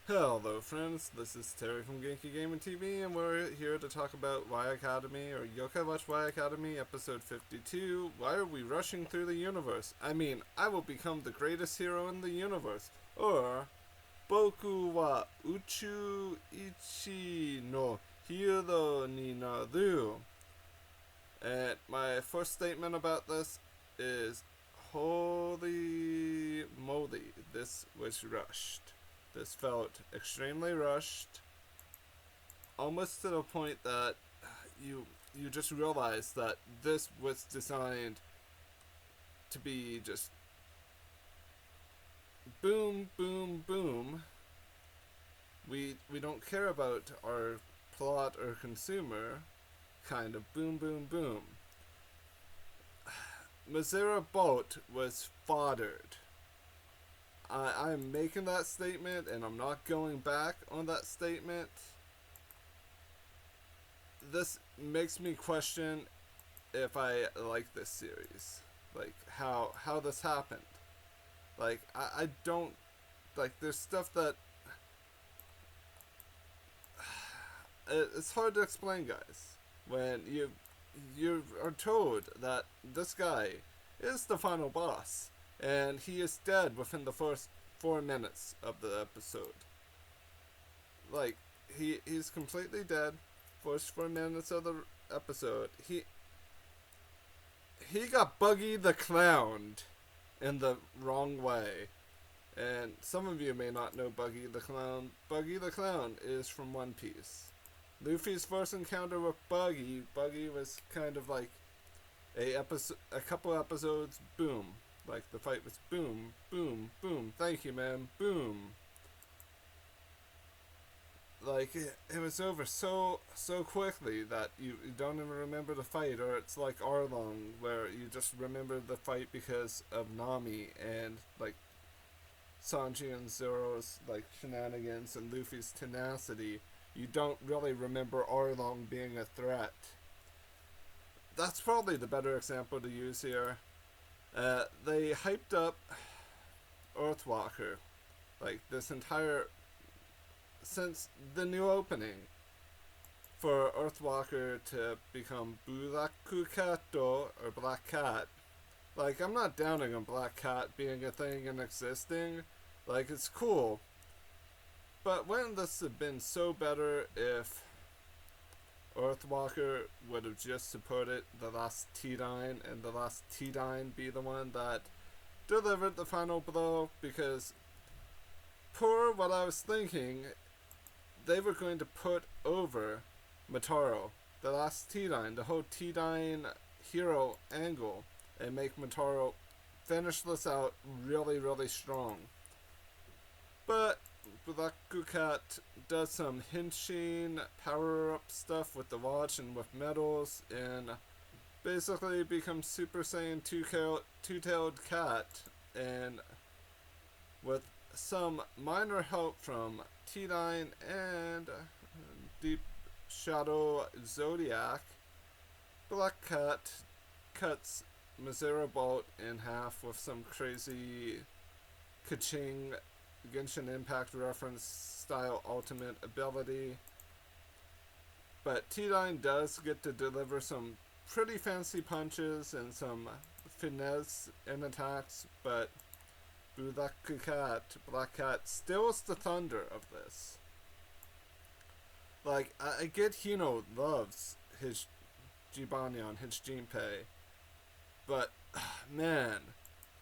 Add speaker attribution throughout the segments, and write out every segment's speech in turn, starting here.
Speaker 1: Hello friends, this is Terry from Genkigamingtv, and we're here to talk about Y Academy, or Yokai Watch Y Academy, episode 52, Why Are We Rushing Through the Universe? I mean, I will become the greatest hero in the universe, or Boku wa Uchu Ichi no Hiro ni naru. And my first statement about this is, holy moly, this was rushed. This felt extremely rushed, almost to the point that you just realize that this was designed to be just boom, boom, boom. We don't care about our plot or consumer, kind of boom, boom, boom. Mazera Boat was foddered. I'm making that statement, and I'm not going back on that statement. This makes me question if I like this series, like how this happened. Like I don't like. There's stuff that it's hard to explain, guys. When you are told that this guy is the final boss, and he is dead within the first 4 minutes of the episode. Like, he's completely dead. First 4 minutes of the episode. He got Buggy the Clown in the wrong way. And some of you may not know Buggy the Clown. Buggy the Clown is from One Piece. Luffy's first encounter with Buggy was kind of like a couple episodes, boom. Like, the fight was boom, boom, boom, thank you, man, boom. Like, it was over so quickly that you don't even remember the fight, or it's like Arlong, where you just remember the fight because of Nami and, like, Sanji and Zoro's, like, shenanigans and Luffy's tenacity. You don't really remember Arlong being a threat. That's probably the better example to use here. They hyped up Earthwalker, like, this entire, since the new opening, for Earthwalker to become Buraku Kato, or Black Cat. Like, I'm not downing on Black Cat being a thing and existing. Like, it's cool. But wouldn't this have been so better if Earthwalker would have just supported the last T-Dine, and the last T-Dine be the one that delivered the final blow? Because, per what I was thinking, they were going to put over Mataro, the last T-Dine, the whole T-Dine hero angle, and make Mataro finish this out really, really strong. But Black does some Henshin power-up stuff with the watch and with medals, and basically becomes Super Saiyan two-tailed cat, and with some minor help from T9 and Deep Shadow Zodiac, Black Cat cuts Mazera Bolt in half with some crazy ka-ching Genshin Impact reference style ultimate ability. But T9 does get to deliver some pretty fancy punches and some finesse in attacks, but Black Cat steals the thunder of this. Like, I get Hino loves his Jibanyan, his Jinpei, but man,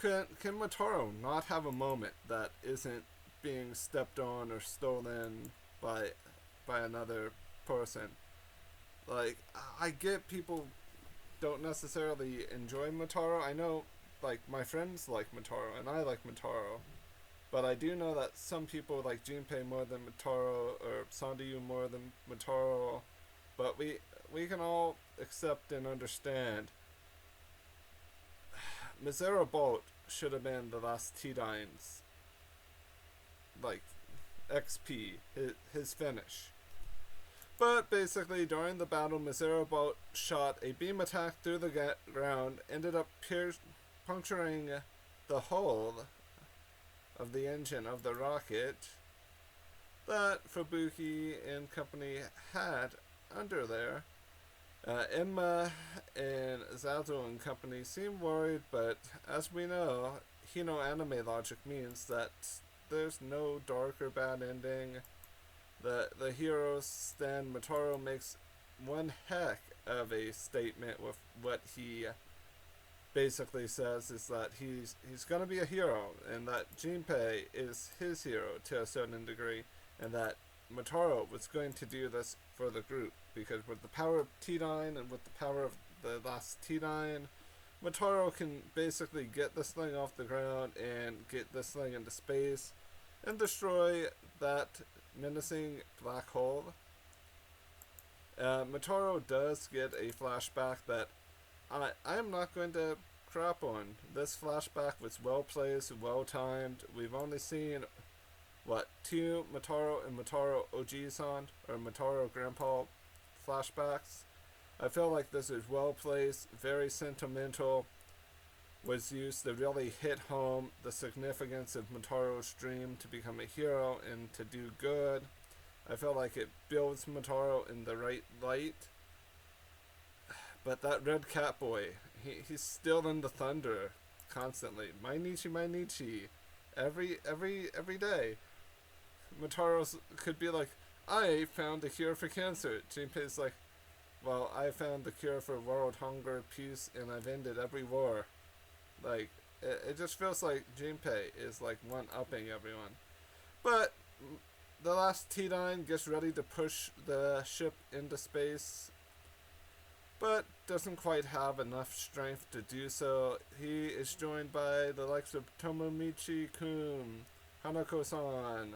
Speaker 1: can Mataro not have a moment that isn't being stepped on or stolen by another person? Like, I get people don't necessarily enjoy Mataro. I know, like, my friends like Mataro, and I like Mataro. But I do know that some people like Junpei more than Mataro, or Sandayu more than Mataro. But we can all accept and understand Mazera Bolt should have been the last T-Dine's, like, XP, his finish. But basically, during the battle, Mazera Bolt shot a beam attack through the ground, ended up puncturing the hull of the engine of the rocket, that Fubuki and company had under there. Emma and Zato and company seem worried, but as we know, Hino anime logic means that there's no dark or bad ending. The hero Stan Mataro makes one heck of a statement with what he basically says is that he's gonna be a hero, and that Junpei is his hero to a certain degree, and that Mataro was going to do this for the group, because with the power of T9 and with the power of the last T9, Mataro can basically get this thing off the ground and get this thing into space and destroy that menacing black hole. Mataro does get a flashback that I'm not going to crap on. This flashback was well placed, well timed. We've only seen, two Mataro and Mataro Oji-san, or Mataro Grandpa flashbacks. I feel like this is well placed, very sentimental, was used to really hit home the significance of Mataro's dream to become a hero and to do good. I feel like it builds Mataro in the right light. But that red cat boy, he's still in the thunder constantly. Mainichi. Every day. Mataro could be like, I found a cure for cancer. Junpei's like, well, I found the cure for world hunger, peace, and I've ended every war. Like, it just feels like Junpei is like one-upping everyone. But the last T9 gets ready to push the ship into space, but doesn't quite have enough strength to do so. He is joined by the likes of Tomomichi-kun, Hanako-san,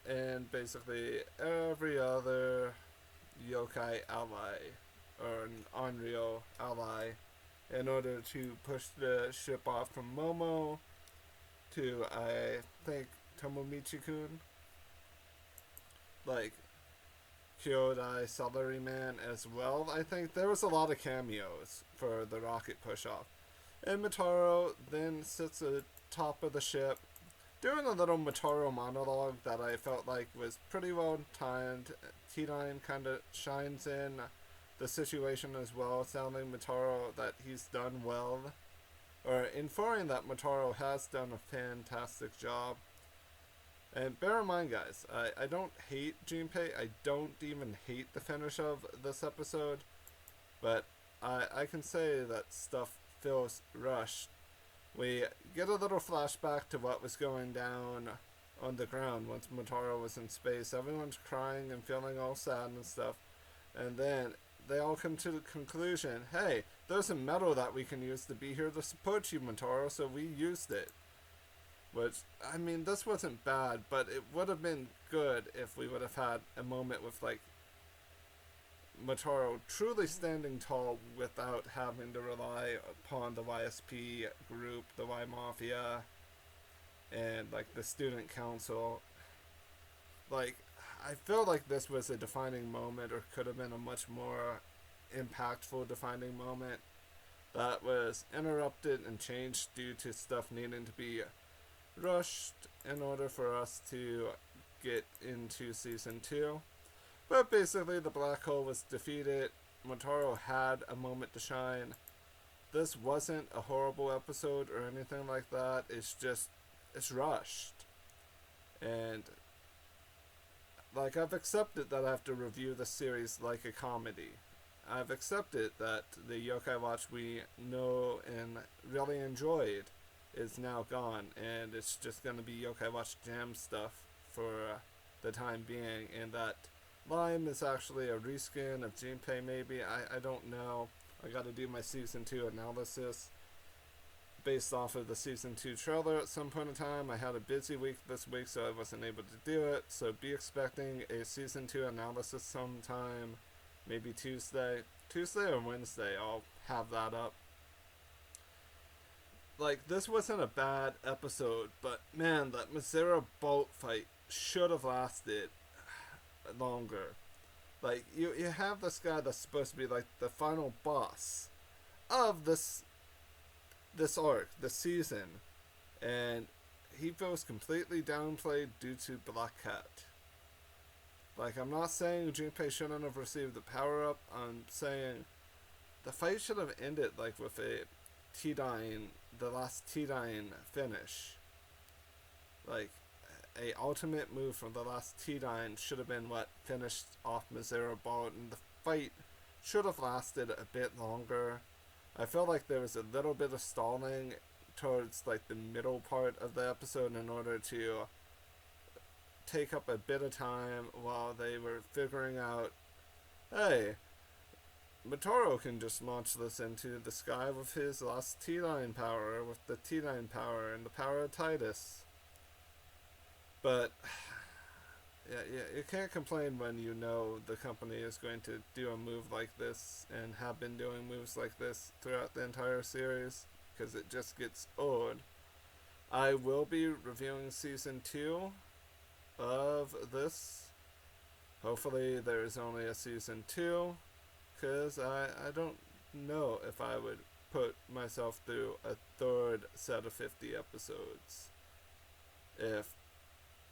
Speaker 1: and basically every other yokai ally, or an Onryo ally, in order to push the ship off from Momo to, I think, Tomomichi-kun. Like, Kyodai Salaryman as well. I think there was a lot of cameos for the rocket push-off. And Mataro then sits atop of the ship, doing a little Mataro monologue that I felt like was pretty well timed. T9 kind of shines in the situation as well, sounding Mataro that he's done well, or inferring that Mataro has done a fantastic job. And bear in mind, guys, I don't hate Junpei. I don't even hate the finish of this episode, but I can say that stuff feels rushed. We get a little flashback to what was going down on the ground once Mataro was in space. Everyone's crying and feeling all sad and stuff, and then they all come to the conclusion, hey, there's a medal that we can use to be here to support you, Mataro, so we used it. Which, I mean, this wasn't bad, but it would have been good if we would have had a moment with, like, Mataro truly standing tall without having to rely upon the YSP group, the Y Mafia, and, like, the student council. Like, I feel like this was a defining moment, or could have been a much more impactful defining moment that was interrupted and changed due to stuff needing to be rushed in order for us to get into season 2. But basically the black hole was defeated. Mataro had a moment to shine. This wasn't a horrible episode or anything like that. It's just, it's rushed. And like, I've accepted that I have to review the series like a comedy. I've accepted that the Yokai Watch we know and really enjoyed is now gone, and it's just going to be Yokai Watch Jam stuff for the time being, and that Lime is actually a reskin of Junpei maybe. I don't know. I got to do my season 2 analysis based off of the season 2 trailer at some point in time. I had a busy week this week, so I wasn't able to do it, so be expecting a season 2 analysis sometime, maybe Tuesday or Wednesday. I'll have that up. Like, this wasn't a bad episode, but man, that Mazera boat fight should have lasted longer. Like, you have this guy that's supposed to be like the final boss of this arc, this season, and he feels completely downplayed due to Black Cat. Like, I'm not saying Junpei shouldn't have received the power-up, I'm saying the fight should have ended, like, with a the last T-Dine finish. Like, a ultimate move from the last T-Dine should have been what finished off Misera Bolt, and the fight should have lasted a bit longer. I felt like there was a little bit of stalling towards, like, the middle part of the episode in order to take up a bit of time while they were figuring out, hey, Mataro can just launch this into the sky with his last T-Line power, with the T-Line power and the power of Titus. But yeah, you can't complain when you know the company is going to do a move like this and have been doing moves like this throughout the entire series, because it just gets old. I will be reviewing season 2 of this. Hopefully there's only a season 2, because I don't know if I would put myself through a third set of 50 episodes if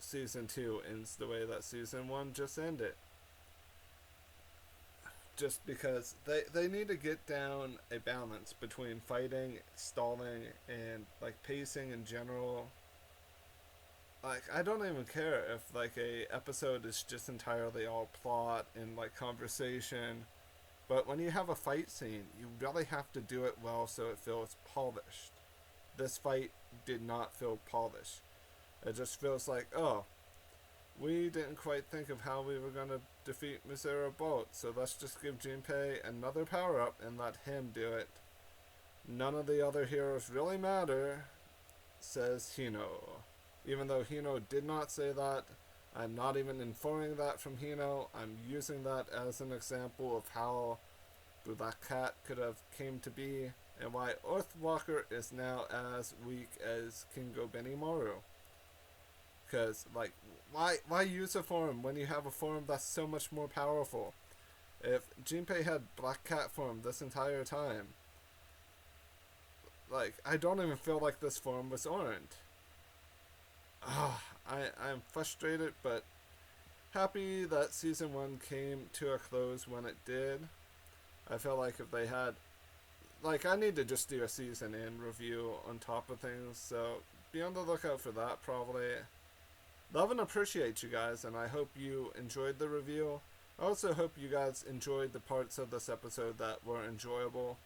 Speaker 1: season 2 ends the way that season 1 just ended. Just because they need to get down a balance between fighting, stalling, and like pacing in general. Like, I don't even care if like a episode is just entirely all plot and like conversation, but when you have a fight scene, you really have to do it well so it feels polished. This fight did not feel polished. It just feels like, oh, we didn't quite think of how we were going to defeat Misera Bolt, so let's just give Junpei another power-up and let him do it. None of the other heroes really matter, says Hino. Even though Hino did not say that, I'm not even inferring that from Hino. I'm using that as an example of how Black Cat could have came to be, and why Earthwalker is now as weak as Kingo Benimaru. Because, like, why use a form when you have a form that's so much more powerful? If Junpei had Black Cat form this entire time, like, I don't even feel like this form was earned. I'm frustrated, but happy that season 1 came to a close when it did. I felt like if they had, like, I need to just do a season in review on top of things, so be on the lookout for that probably. Love and appreciate you guys, and I hope you enjoyed the review. I also hope you guys enjoyed the parts of this episode that were enjoyable.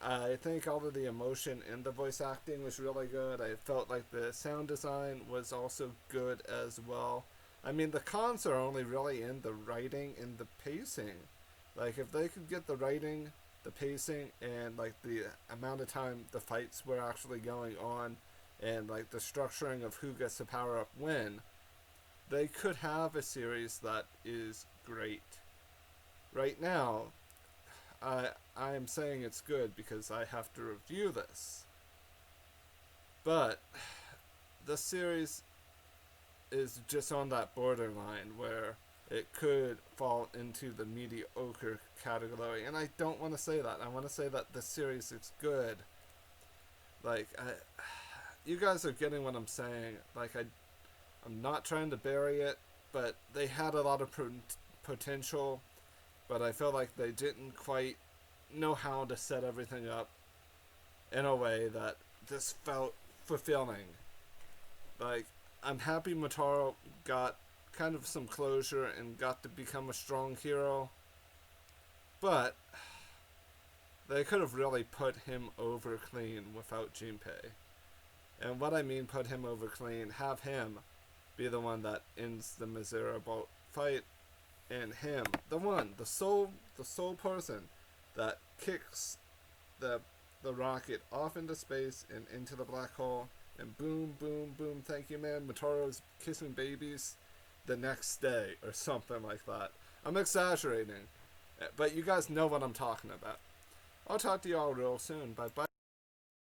Speaker 1: I think all of the emotion in the voice acting was really good. I felt like the sound design was also good as well. I mean, the cons are only really in the writing and the pacing. Like, if they could get the writing, the pacing, and like the amount of time the fights were actually going on, and like the structuring of who gets the power up when, they could have a series that is great. Right now, I'm saying it's good because I have to review this. But the series is just on that borderline where it could fall into the mediocre category, and I don't want to say that. I want to say that the series is good. Like, you guys are getting what I'm saying. Like, I'm not trying to bury it, but they had a lot of potential, but I feel like they didn't quite know how to set everything up in a way that this felt fulfilling. Like, I'm happy Mataro got kind of some closure and got to become a strong hero, but they could have really put him over clean without Junpei. And what I mean put him over clean, have him be the one that ends the Misera Bolt fight, and him, the sole person that kicks the rocket off into space and into the black hole, and boom, boom, boom, thank you, man, Mataro's kissing babies the next day, or something like that. I'm exaggerating, but you guys know what I'm talking about. I'll talk to y'all real soon. Bye-bye.